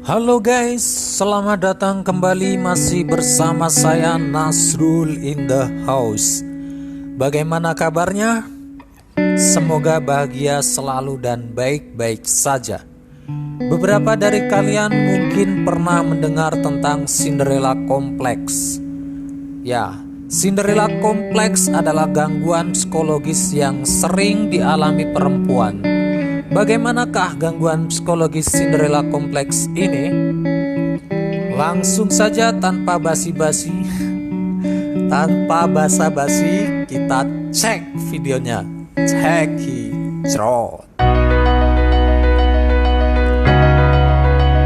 Halo guys, selamat datang kembali masih bersama saya Nasrul in the house. Bagaimana kabarnya? Semoga bahagia selalu dan baik-baik saja. Beberapa dari kalian mungkin pernah mendengar tentang Cinderella Complex. Ya, Cinderella Complex adalah gangguan psikologis yang sering dialami perempuan. Bagaimanakah gangguan psikologis Cinderella Complex ini? Langsung saja tanpa basa-basi, kita cek videonya. Cekidot.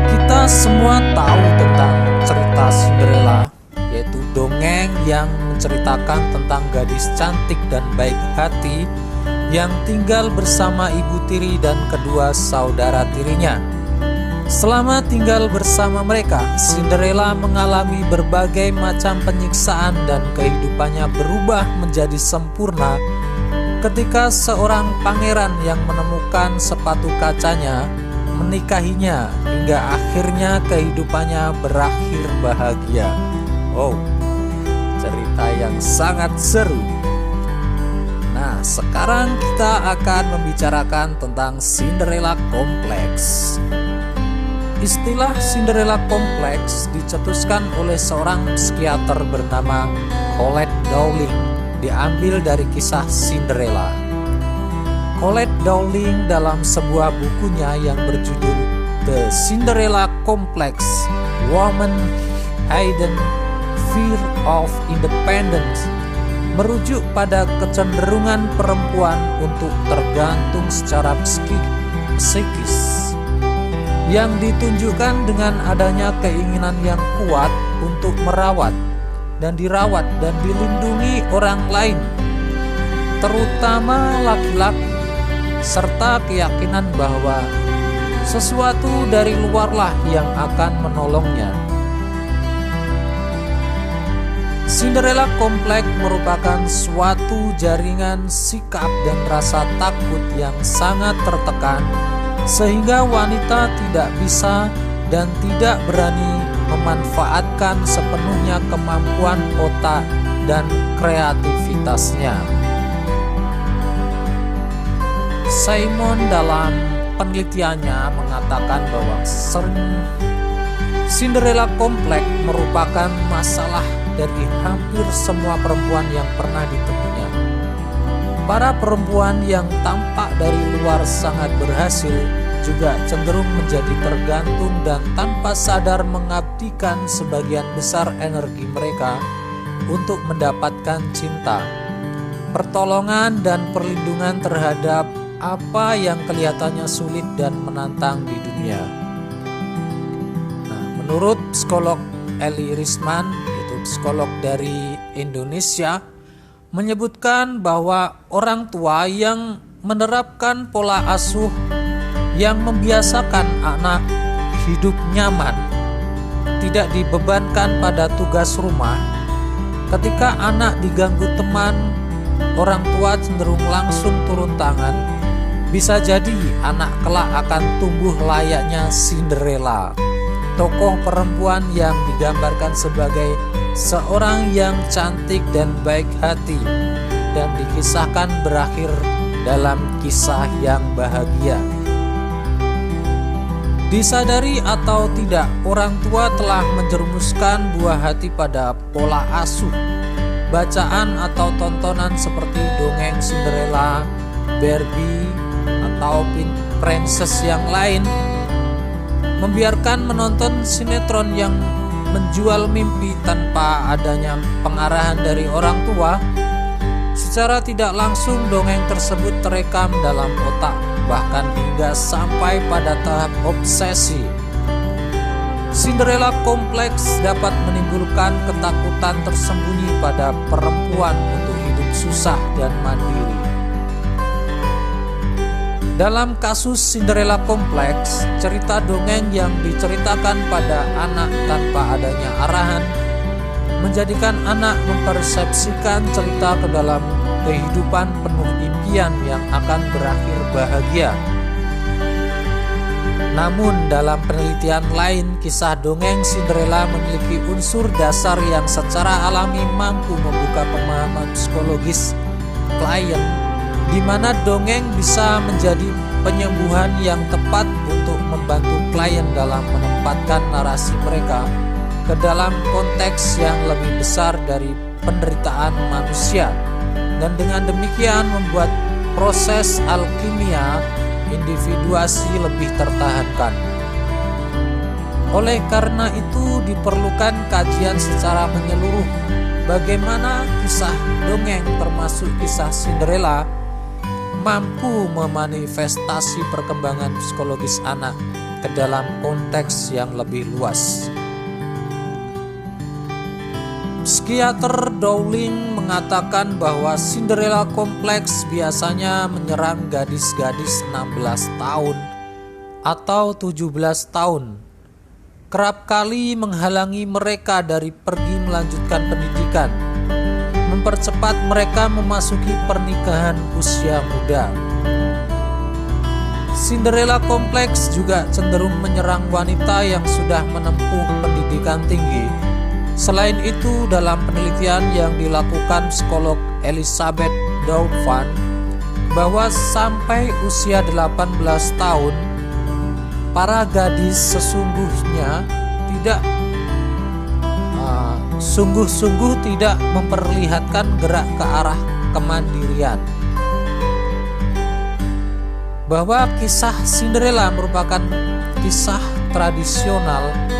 Kita semua tahu tentang cerita Cinderella, yaitu dongeng yang menceritakan tentang gadis cantik dan baik hati yang tinggal bersama ibu tiri dan kedua saudara tirinya. Selama tinggal bersama mereka, Cinderella mengalami berbagai macam penyiksaan dan kehidupannya berubah menjadi sempurna ketika seorang pangeran yang menemukan sepatu kacanya menikahinya, hingga akhirnya kehidupannya berakhir bahagia. Oh, cerita yang sangat seru. Nah, sekarang kita akan membicarakan tentang Cinderella Complex. Istilah Cinderella Complex dicetuskan oleh seorang psikiater bernama Colette Dowling, diambil dari kisah Cinderella. Colette Dowling dalam sebuah bukunya yang berjudul The Cinderella Complex, Woman Hidden Fear of Independence, merujuk pada kecenderungan perempuan untuk tergantung secara psikis yang ditunjukkan dengan adanya keinginan yang kuat untuk merawat dan dirawat dan dilindungi orang lain, terutama laki-laki, serta keyakinan bahwa sesuatu dari luarlah yang akan menolongnya. Cinderella Complex merupakan suatu jaringan sikap dan rasa takut yang sangat tertekan, sehingga wanita tidak bisa dan tidak berani memanfaatkan sepenuhnya kemampuan otak dan kreativitasnya. Simon dalam penelitiannya mengatakan bahwa Cinderella Complex merupakan masalah dari hampir semua perempuan yang pernah ditemuinya. Para perempuan yang tampak dari luar sangat berhasil juga cenderung menjadi tergantung dan tanpa sadar mengabdikan sebagian besar energi mereka untuk mendapatkan cinta, pertolongan dan perlindungan terhadap apa yang kelihatannya sulit dan menantang di dunia. Nah, menurut psikolog Eli Risman, psikolog dari Indonesia, menyebutkan bahwa orang tua yang menerapkan pola asuh yang membiasakan anak hidup nyaman, tidak dibebankan pada tugas rumah, ketika anak diganggu teman, orang tua cenderung langsung turun tangan. Bisa jadi anak kelak akan tumbuh layaknya Cinderella, tokoh perempuan yang digambarkan sebagai seorang yang cantik dan baik hati, dan dikisahkan berakhir dalam kisah yang bahagia. Disadari atau tidak, orang tua telah menjerumuskan buah hati pada pola asuh, bacaan atau tontonan seperti dongeng Cinderella, Barbie, atau princess yang lain, membiarkan menonton sinetron yang menjual mimpi tanpa adanya pengarahan dari orang tua. Secara tidak langsung dongeng tersebut terekam dalam otak, bahkan hingga sampai pada tahap obsesi. Cinderella Complex dapat menimbulkan ketakutan tersembunyi pada perempuan untuk hidup susah dan mandiri. Dalam kasus Cinderella Complex, cerita dongeng yang diceritakan pada anak tanpa adanya arahan menjadikan anak mempersepsikan cerita ke dalam kehidupan penuh impian yang akan berakhir bahagia. Namun dalam penelitian lain, kisah dongeng Cinderella memiliki unsur dasar yang secara alami mampu membuka pemahaman psikologis klien, di mana dongeng bisa menjadi penyembuhan yang tepat untuk membantu klien dalam menempatkan narasi mereka ke dalam konteks yang lebih besar dari penderitaan manusia, dan dengan demikian membuat proses alkimia individuasi lebih tertahankan. Oleh karena itu diperlukan kajian secara menyeluruh bagaimana kisah dongeng termasuk kisah Cinderella mampu memanifestasi perkembangan psikologis anak ke dalam konteks yang lebih luas. Psikiater Dowling mengatakan bahwa Cinderella kompleks biasanya menyerang gadis-gadis 16 tahun atau 17 tahun, kerap kali menghalangi mereka dari pergi melanjutkan pendidikan, mempercepat mereka memasuki pernikahan usia muda. Cinderella kompleks juga cenderung menyerang wanita yang sudah menempuh pendidikan tinggi. Selain itu, dalam penelitian yang dilakukan psikolog Elizabeth Dauphin, bahwa sampai usia 18 tahun, para gadis sesungguhnya sungguh-sungguh tidak memperlihatkan gerak ke arah kemandirian. Bahwa kisah Cinderella merupakan kisah tradisional.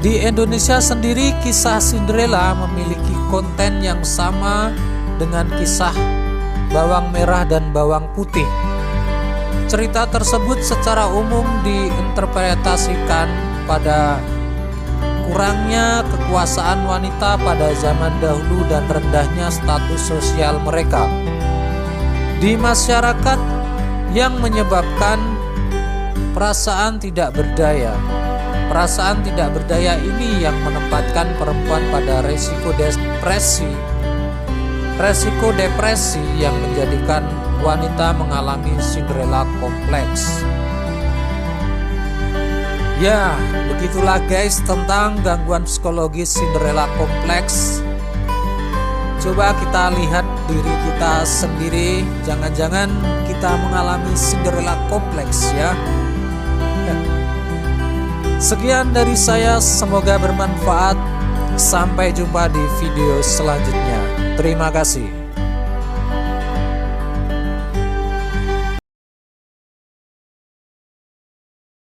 Di Indonesia sendiri, kisah Cinderella memiliki konten yang sama dengan kisah bawang merah dan bawang putih. Cerita tersebut secara umum diinterpretasikan pada kurangnya kekuasaan wanita pada zaman dahulu dan rendahnya status sosial mereka di masyarakat yang menyebabkan perasaan tidak berdaya. Perasaan tidak berdaya ini yang menempatkan perempuan pada resiko depresi yang menjadikan wanita mengalami Cinderella kompleks. Ya, begitulah guys tentang gangguan psikologis Cinderella kompleks. Coba kita lihat diri kita sendiri, jangan-jangan kita mengalami Cinderella kompleks ya. Sekian dari saya, semoga bermanfaat. Sampai jumpa di video selanjutnya. Terima kasih.